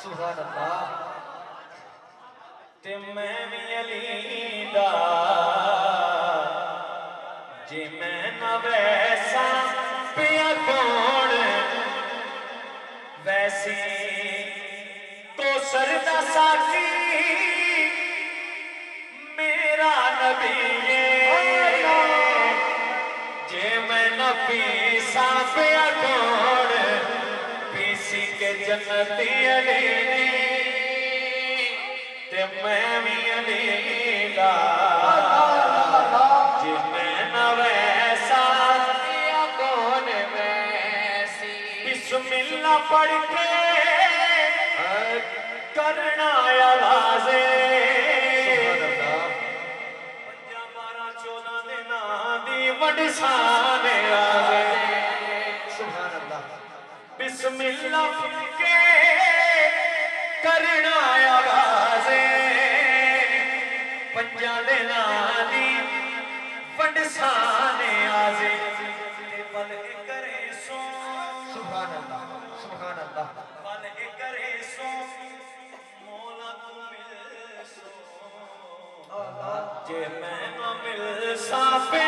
सुभान अल्लाह ते मैं भी अली दा जे मैं न वैसा पिया कौन वैसी तो सरदा साकी मेरा नबी जे मैं न पीसा पिया कौन पीसी के जन्नती अली ते मैं भी अली दा जे मैं न वैसा पिया कौन वैसी बिस्मिल्लाह पढ़ के करना आवाज़े 5, 12, 14 दिन दी वडसान आवे सुभान अल्लाह बिस्मिल्लाह पढ़ के करना आवाज़े 5 दिन दी वडसान आवे पल करे सो सुभान अल्लाह सुभान अल्लाह पल करे सो मौला तू मिल सो जे मैं न मिल सा पे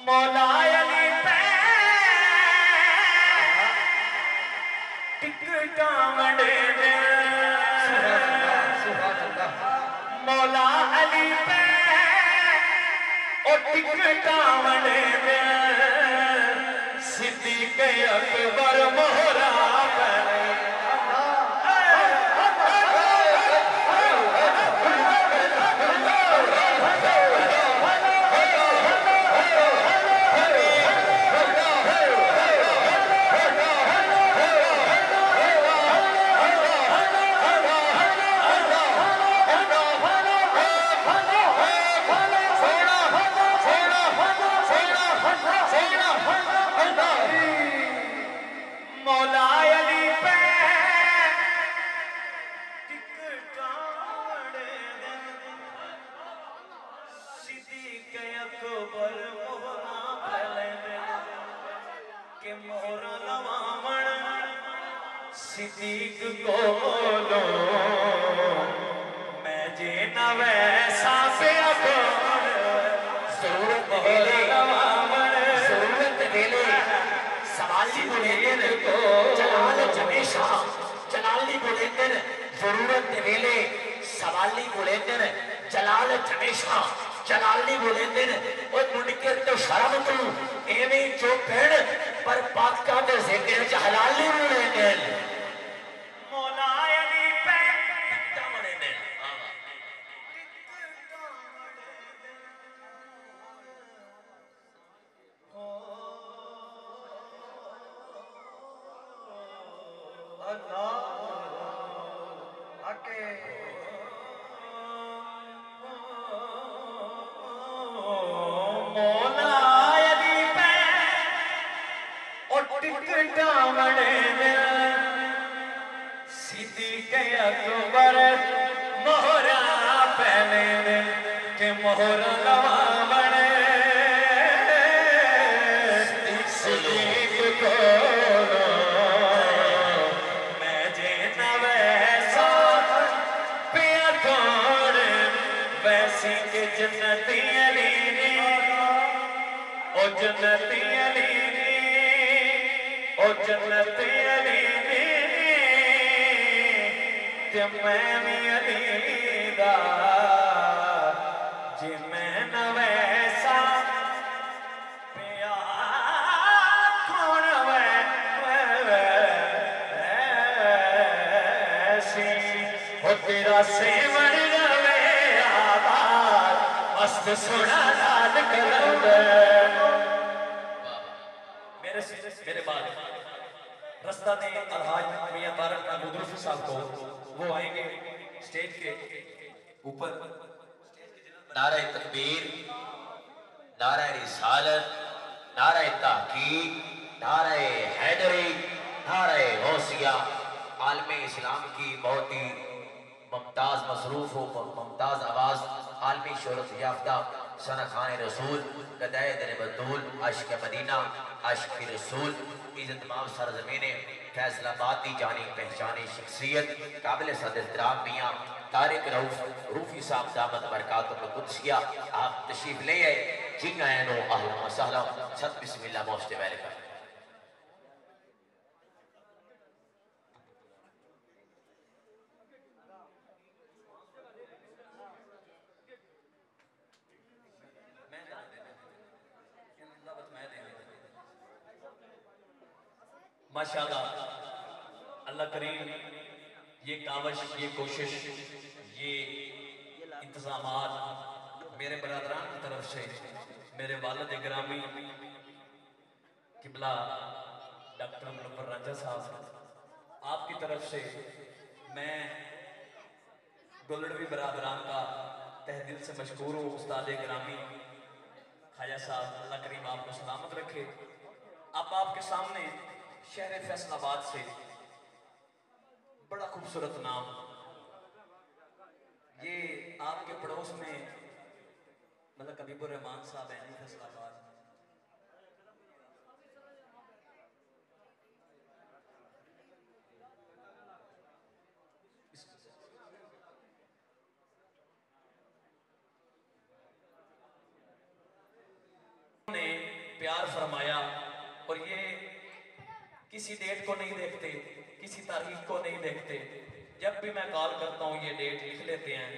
मौला अली पे टिकटा मंडे दे सुभान अल्लाह मौला अली पे ओ टिकटा मंडे दे सिद्दीक़ अकबर मोहरा मौला अली पे टिकटा मंडे सिद्दीक़ अकबर मोहरा पहले के मोहरा लवावण सिद्दीक़ कोलो मैं जे न वैसा पे जरूरत वेले जरूरत वेले सवाली बुलेंदर जलाल जमेशा जलाली बुलेंदर जरूरत वेले सवाली बुलेंदर जलाल जमेशा जलाली बुलेंदर और मुनकर तो शर्म तू एवें जो पेड़ पर पाका दे जिक्र जलाली बुलेंदर मौला अली पे टिकटा मंडे मौला अली पे ओ टिकटा मंडे सिद्दीक़ अकबर मोहरा पहले के मोहरा लवावण सिद्दीक़ कोलो मैं जे न वैसा पिया कौन वैसी के जन्नती अली ओ जन्नती अली ओ जन्नती अली ते मैं भी अली दा जे मैं न वैसा पिया कौन वैसी हो तेरा सेवन रवे आबाद मस्त सोना लाल कलंदर मेरे बाद रास्ता ने अलहाज मियां तारक महमूद रूफी साहब को, वो आएंगे स्टेज के ऊपर। नारे तकबीर, नारे रिसालत, नारे तहकीक, नारे हैदरी, नारे गौसिया। आलमे इस्लाम की बहुत ही मुमताज मसरूफ हो मुमताज आवाज, आलमी शोहरत याफ्ता सना खान रसूल, गदाए दिल बतूल, आशिक मदीना, आशिक रसूल, इज़्ज़त माव सरज़मीने फैसलाबाद की जानी पहचानी शख्सियत, काबिल सद एहतराम मियां तारिक रऊफ रूफी साहब दामद बरकातुहुल कुद्सिया, आप तशरीफ ले आए। जी आए नो अहलन व सहलन, सत बिस्मिल्लाह मोस्ट वेलकम। माशाअल्लाह, अल्लाह करीम ये कावश, ये कोशिश, ये इंतजामात मेरे बरादरान की तरफ से, मेरे वालिद गिरामी किबला डॉक्टर मुनव्वर रांझा साहब, आपकी तरफ से मैं गोलड़वी बरादरान का तहे दिल से मशकूर हूँ। उस्ताद गिरामी ख्वाजा साहब, अल्लाह करीम आपको सलामत रखे। अब आपके सामने शहर फैसलाबाद से बड़ा खूबसूरत नाम, ये आपके पड़ोस में मतलब कबीबुर रहमान साहब हैं फैसलाबाद। ने प्यार फरमाया और ये किसी डेट को नहीं देखते, किसी तारीख को नहीं देखते, जब भी मैं कॉल करता हूँ ये डेट लिख लेते हैं।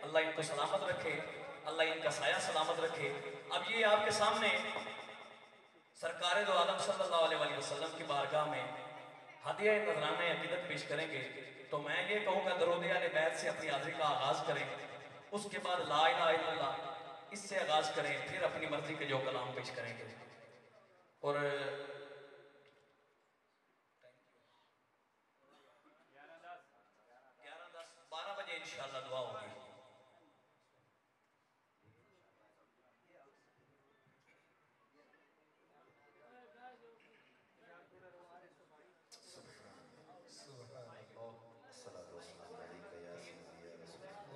अल्लाह इनको सलामत रखे, अल्लाह इनका साया सलामत रखे। अब ये आपके सामने सरकार दो आलम सल्लल्लाहु अलैहि वसल्लम की बारगाह में हदिया नजराना अकीदत पेश करेंगे। तो मैं ये कहूँगा दरूद अहले बैत से अपनी हाजिरी का आगाज करें, उसके बाद ला इलाहा इल्लल्लाह इससे आगाज करें, फिर अपनी मर्जी के जो कलाम पेश करेंगे। और 12 बजे इंशाअल्लाह दुआ होगी।